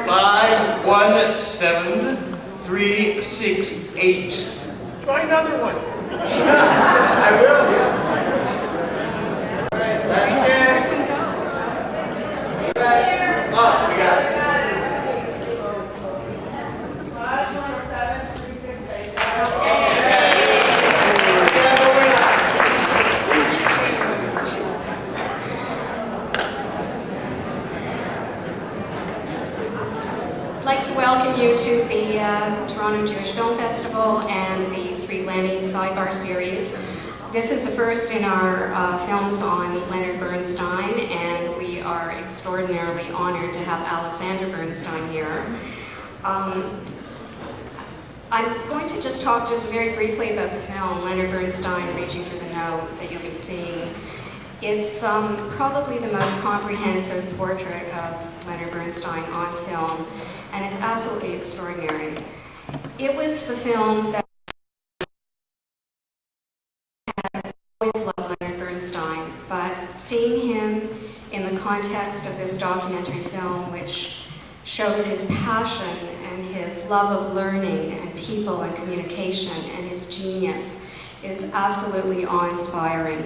517-368. Try another one. I will, yeah. All right, last chance. Oh, we got it. 517-368. I'd like to welcome you to the Toronto Jewish Film Festival and the Three Lenny Sidebar Series. This is the first in our films on Leonard Bernstein, and we are extraordinarily honored to have Alexander Bernstein here. I'm going to just talk very briefly about the film, Leonard Bernstein, Reaching for the Note, that you'll be seeing. It's probably the most comprehensive portrait of Leonard Bernstein on film, and it's absolutely extraordinary. It was the film that I always loved Leonard Bernstein, but seeing him in the context of this documentary film, which shows his passion and his love of learning and people and communication and his genius, is absolutely awe-inspiring.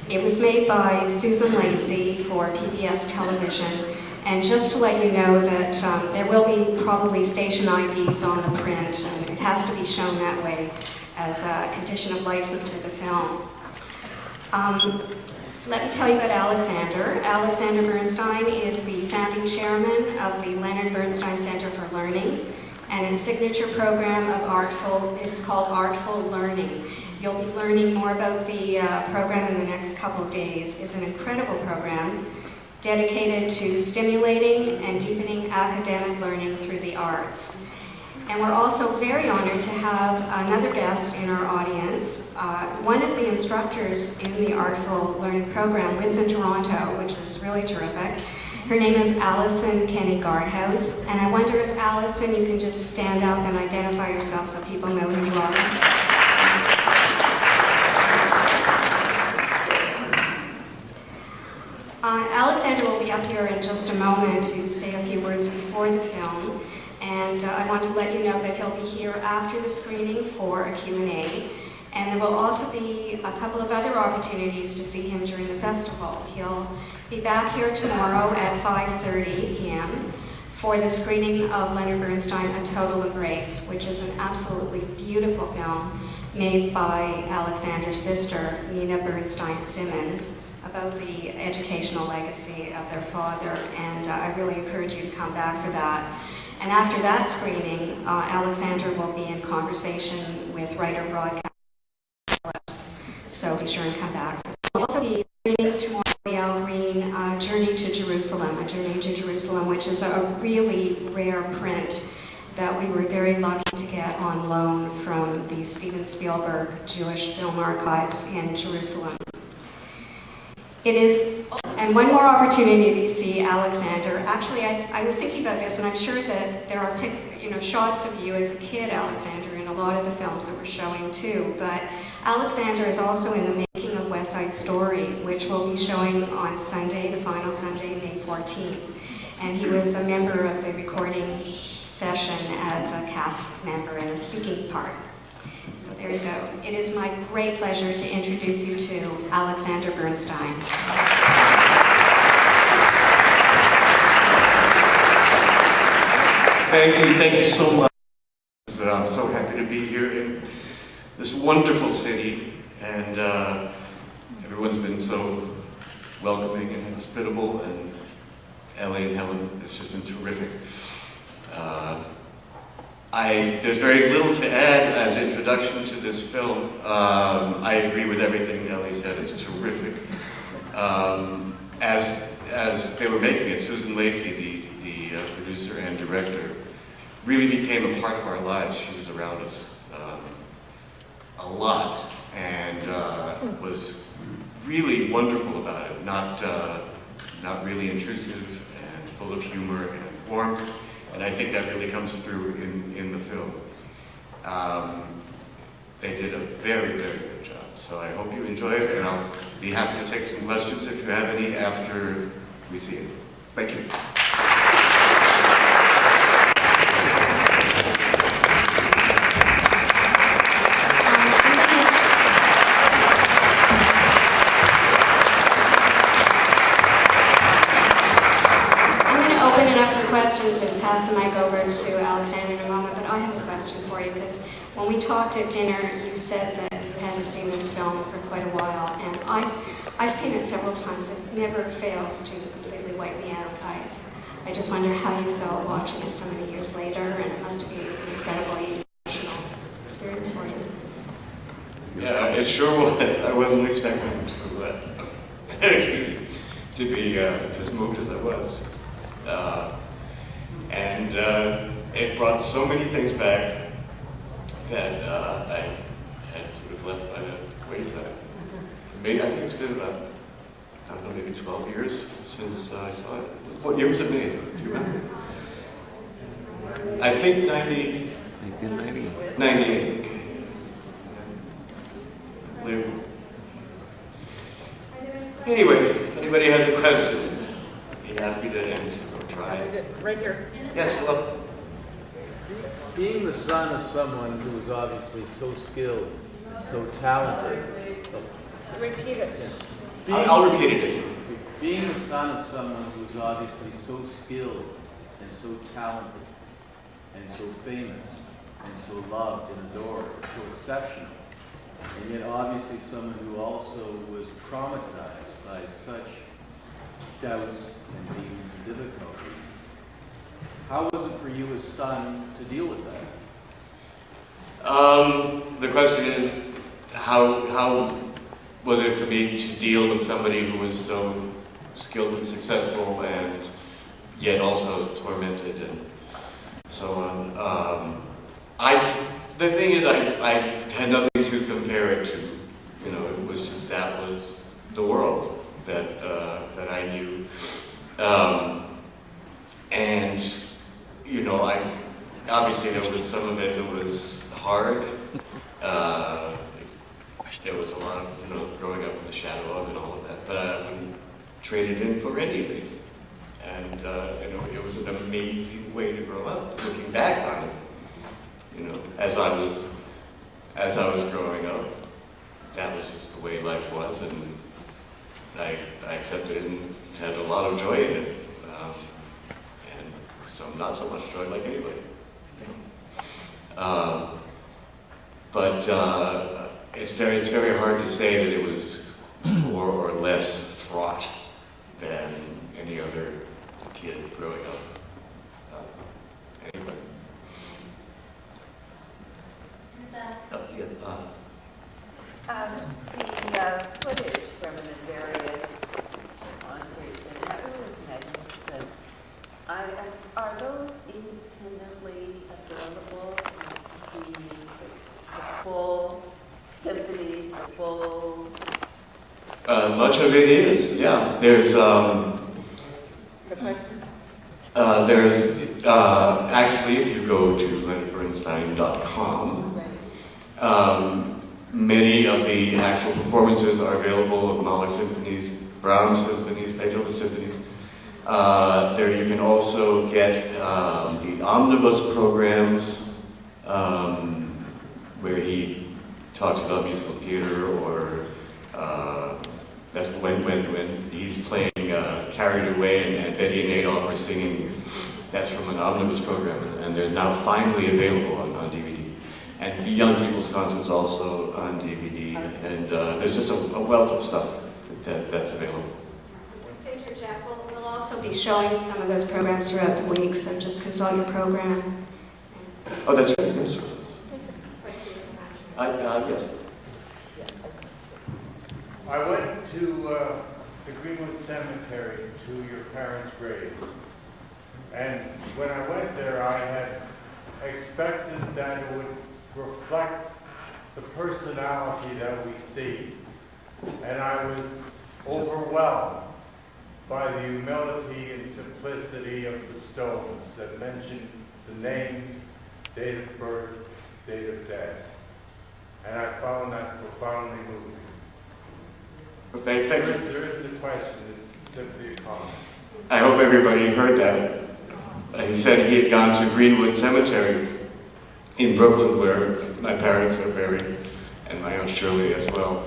It was made by Susan Lacey for PBS television, and just to let you know that there will be probably station IDs on the print, and it has to be shown that way as a condition of license for the film. Let me tell you about Alexander. Alexander Bernstein is the founding chairman of the Leonard Bernstein Center for Learning, and its signature program of it's called Artful Learning. You'll be learning more about the program in the next couple of days. It's an incredible program dedicated to stimulating and deepening academic learning through the arts. And we're also very honored to have another guest in our audience. One of the instructors in the Artful Learning program lives in Toronto, which is really terrific. Her name is Allison Kenny Guardhouse, and I wonder if, Allison, you can just stand up and identify yourself so people know who you are. Alexander will be up here in just a moment to say a few words before the film, and I want to let you know that he'll be here after the screening for a Q&A, and there will also be a couple of other opportunities to see him during the festival. He'll be back here tomorrow at 5:30 p.m. for the screening of Leonard Bernstein, A Total Embrace, which is an absolutely beautiful film made by Alexander's sister, Nina Bernstein Simmons, about the educational legacy of their father, and I really encourage you to come back for that. And after that screening, Alexander will be in conversation with writer broadcaster Phillips, so be sure and come back. We'll also be screening tomorrow the Al Green Journey to Jerusalem, A Journey to Jerusalem, which is a really rare print that we were very lucky to get on loan from the Steven Spielberg Jewish Film Archives in Jerusalem. It is, and one more opportunity to see Alexander. Actually, I was thinking about this, and I'm sure that there are shots of you as a kid, Alexander, in a lot of the films that we're showing too. But Alexander is also in the making of West Side Story, which will be showing on Sunday, the final Sunday, May 14th. And he was a member of the recording session as a cast member and a speaking part. So there you go. It is my great pleasure to introduce you to Alexander Bernstein. Thank you so much. I'm so happy to be here in this wonderful city, and everyone's been so welcoming and hospitable, and Ellie and Helen, it's just been terrific. There's very little to add as introduction to this film. I agree with everything Ellie said. It's terrific. As they were making it, Susan Lacey, the producer and director, really became a part of our lives. She was around us a lot, and was really wonderful about it. Not really intrusive, and full of humor and warmth. And I think that really comes through in the film. They did a very, very good job. So I hope you enjoy it, and I'll be happy to take some questions if you have any after we see it. Thank you. questions and pass the mic over to Alexander in a moment, but I have a question for you, because when we talked at dinner, you said that you hadn't seen this film for quite a while, and I've seen it several times. It never fails to completely wipe me out. I just wonder how you felt watching it so many years later, and it must have been an incredibly emotional experience for you. Yeah, it sure was. I wasn't expecting to be as moved as I was. And it brought so many things back that I had sort of left by the wayside. Maybe, I think it's been about, I don't know, maybe 12 years since I saw it. What year was it made? Do you remember? I think 1998. 98. Anyway, if anybody has a question, be happy to answer or try. Right here. Yes, hello. Being the son of someone who is obviously so skilled, so talented. Repeat it. I'll repeat it. Being the son of someone who is obviously so skilled and so talented and so famous and so loved and adored, so exceptional, and yet obviously someone who also was traumatized by such doubts and demons and difficulties. How was it for you as son to deal with that? The question is, how was it for me to deal with somebody who was so skilled and successful and yet also tormented and so on? The thing is, I had nothing to compare it to. You know, it was just, that was the world that I knew. And, you know, obviously there was some of it that was hard. There was a lot of, you know, growing up in the shadow of and all of that, but I wouldn't trade it in for anything. And, you know, it was an amazing way to grow up, looking back on it. You know, as I was growing up, that was just the way life was, and I accepted it and had a lot of joy in it. And so not so much joy like anybody. But it's very hard to say that it was more or less fraught than any other kid growing up. Anyway. The footage from the various concerts and that was magnificent. Are those independently available to see the full symphonies, the full? Much of it is, yeah. There's The question? actually, if you go to leonardbernstein.com, many of the actual performances are available of Mahler symphonies, Brahms symphonies, Beethoven symphonies. There you can also get the omnibus programs, where he talks about musical theater, or that's when he's playing Carried Away and Betty and Adolph are singing. That's from an omnibus program, and they're now finally available on DVD. And the Young People's Concert's also on DVD, and there's just a wealth of stuff that's available. Just to interject, we'll also be showing some of those programs throughout the week, so just consult your program. Oh, that's right, yes. Yes. I went to the Greenwood Cemetery to your parents' grave. And when I went there, I had expected that it would reflect the personality that we see. And I was overwhelmed by the humility and simplicity of the stones that mentioned the names, date of birth, date of death. And I found that profoundly moving. Thank you. There isn't a question, it's simply a comment. I hope everybody heard that. He said he had gone to Greenwood Cemetery in Brooklyn, where my parents are buried, and my Aunt Shirley as well.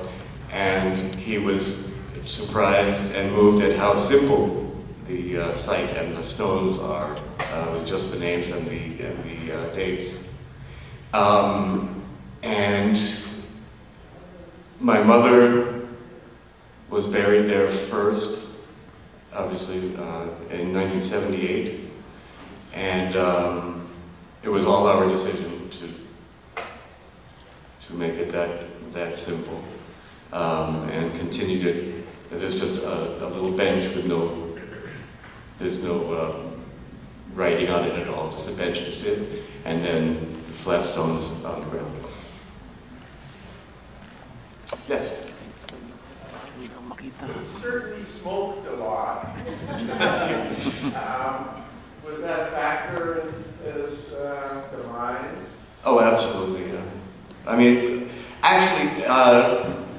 And he was surprised and moved at how simple the site, and the stones are with just the names and the dates. And my mother was buried there first, obviously, in 1978, and it was all our decision to make it that simple, and continued it. There's just a little bench with there's no writing on it at all, just a bench to sit, and then flat stones on the ground. Yes? You certainly smoked a lot. Was that a factor in his demise? Oh, absolutely, yeah. I mean, actually,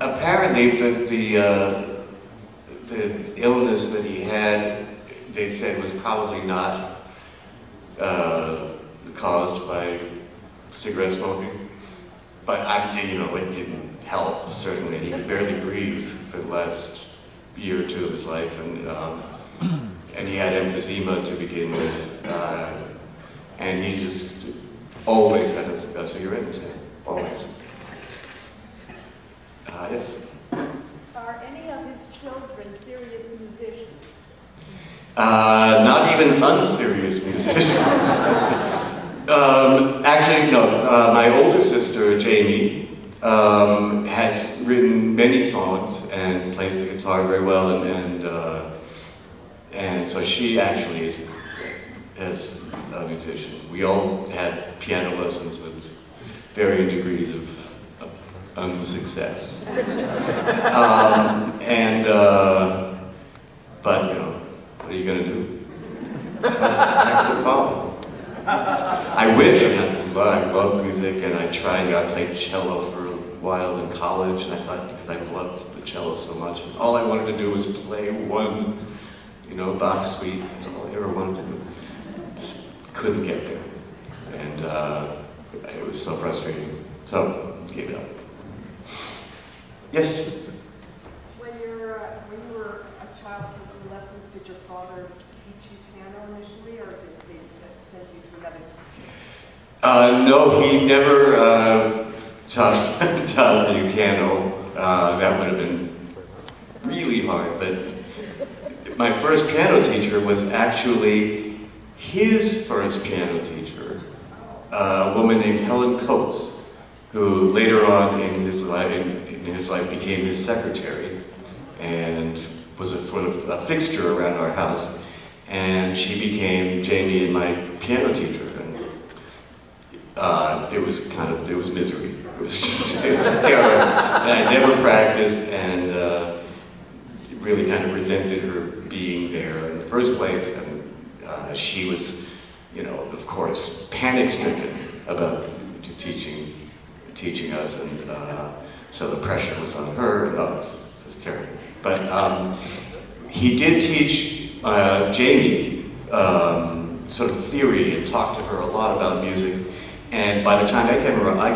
apparently the illness that he had, they said, was probably not caused by cigarette smoking. But it didn't help, certainly. He could barely breathe for the last year or two of his life, and he had emphysema to begin with, and he just always had a cigarette in his hand, always. Yes? Are any of his children serious musicians? Not even unserious musicians. Actually, no. My older sister, Jamie, has written many songs and plays the guitar very well, and so she actually is a musician. We all had piano lessons with varying degrees of unsuccess. But what are you going to do? Have to follow. I wish I loved music, and I played cello for a while in college, and I thought, because I loved the cello so much, all I wanted to do was play one, Bach suite. That's all I ever wanted to do. Just couldn't get there, and it was so frustrating. So, gave it up. Yes? When you were a child taking lessons, did your father teach you piano initially, or did they send you to another teacher? No, he never taught me piano. That would have been really hard, but my first piano teacher was actually his first piano teacher, a woman named Helen Coates, who later on in his life became his secretary and was a fixture around our house. And she became Jamie and my piano teacher. It was misery. It was terrible. And I never practiced, and really kind of resented her being there in the first place. And she was, of course, panic-stricken about teaching us, and so the pressure was on her, and it was terrible. But he did teach Jamie sort of theory and talked to her a lot about music. And by the time I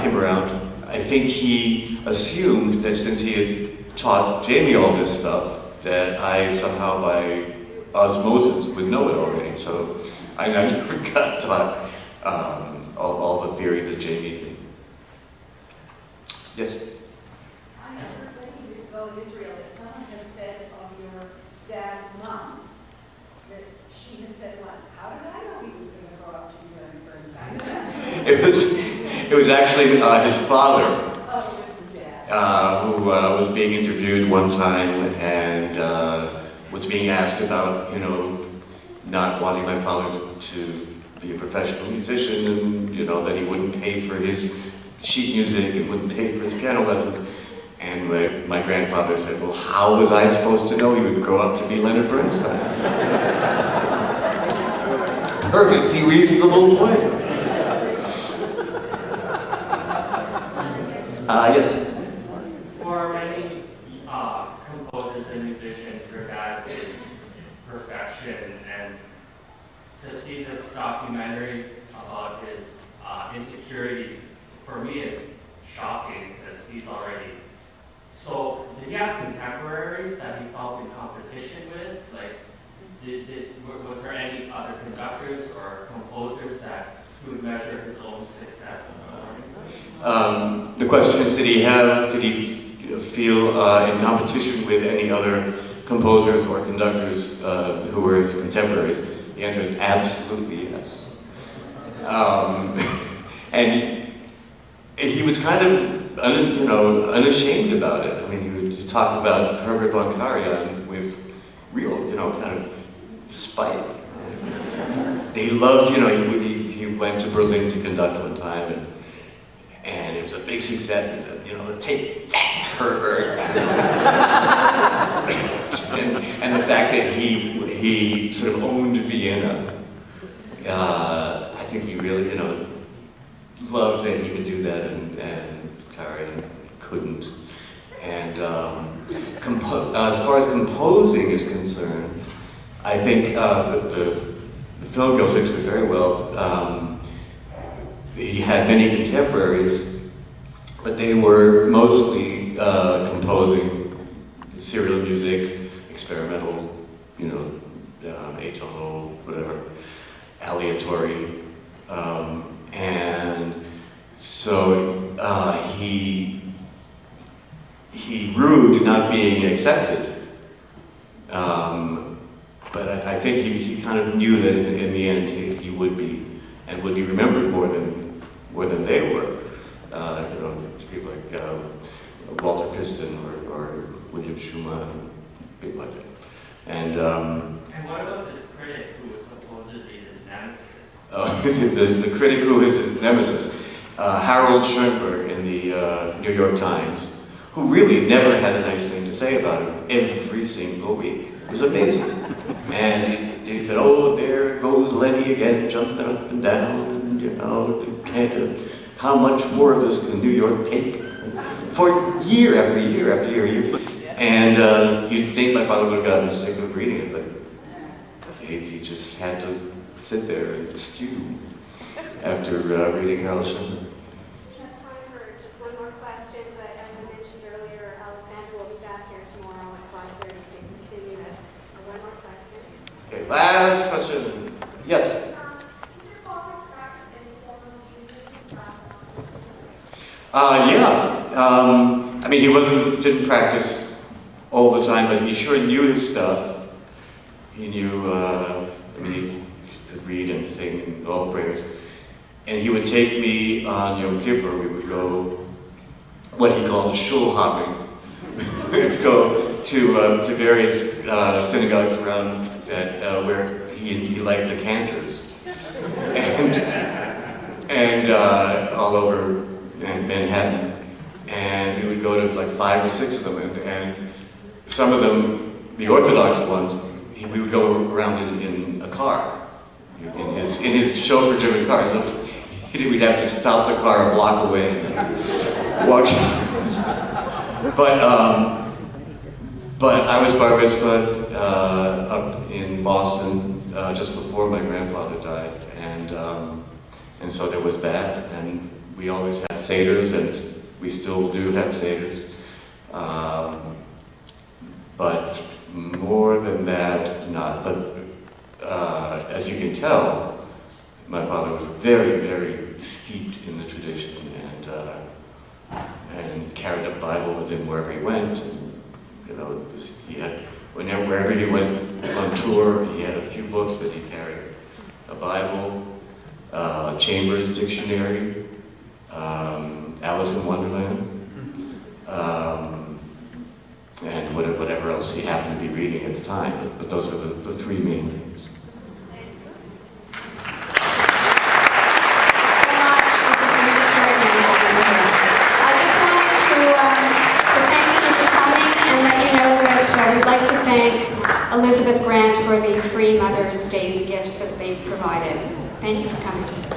came around, I think he assumed that since he had taught Jamie all this stuff, that I somehow by osmosis would know it already. So I never got taught all the theory that Jamie did. Yes? I heard when he was going to Israel that someone had said of your dad's mom that she had said once, "How did I know he was going to grow up to be Leonard Bernstein?" It was actually his father. Oh, it was his dad. Who was being interviewed one time and was being asked about, not wanting my father to be a professional musician, and that he wouldn't pay for his sheet music and wouldn't pay for his piano lessons. And my grandfather said, "Well, how was I supposed to know he would grow up to be Leonard Bernstein?" Perfectly reasonable point. Yes? For many composers and musicians, your dad is perfection, and to see this documentary about his insecurities, for me, is shocking, because he's already... So, did he have contemporaries that he felt in competition with? Like, was there any other conductors or composers that he would measure his own success on? The question is, did he feel in competition with any other composers or conductors who were his contemporaries? The answer is absolutely yes. And he was kind of unashamed about it. I mean, he would talk about Herbert von Karajan with real, kind of spite. He loved, he went to Berlin to conduct one time, and it was a big success. He said, take that, Herbert. and the fact that he sort of owned Vienna, I think he really, loved that he could do that, and Karajan couldn't. And as far as composing is concerned, I think the film goes into it very well. He had many contemporaries, but they were mostly composing serial music, experimental, atonal, whatever, aleatory. And so he rued not being accepted. But I think he kind of knew that in the end he would be, and would be remembered more than they were. People like Walter Piston or William Schumann, people like that. And what about this critic who was supposedly his the nemesis? critic who is his nemesis, Harold Schoenberg in the New York Times, who really never had a nice thing to say about him every single week. It was amazing. And he said, "Oh, there goes Lenny again, jumping up and down, and how much more of this can New York take?" For year after year after year. And you'd think my father would have gotten sick of reading it, but he just had to sit there and stew after reading Harold Schoenberg. We have time for just one more question, but as I mentioned earlier, Alexandra will be back here tomorrow at 5:30, so you can continue that. So one more question. Okay, last question. Yes? Yeah. I mean, he didn't practice all the time, but he sure knew his stuff. He knew, he could read and sing all prayers. And he would take me on Yom Kippur. We would go, what he called shul hopping. We would go to various synagogues around where he liked the cantors. And all over Manhattan. And we would go to like 5 or 6 of them, and some of them, the Orthodox ones, we would go around in a car, in his chauffeur-driven car. So we'd have to stop the car a block away and walk. But I was bar mitzvahed up in Boston just before my grandfather died, and so there was that, and we always had seders, and we still do have seders. But more than that, not. But as you can tell, my father was very, very steeped in the tradition, and carried a Bible with him wherever he went. He had, wherever he went on tour, he had a few books that he carried: a Bible, Chambers Dictionary, Alice in Wonderland, and whatever else he happened to be reading at the time. But those are the 3 main things. We'd like to thank Elizabeth Grant for the free Mother's Day gifts that they've provided. Thank you for coming.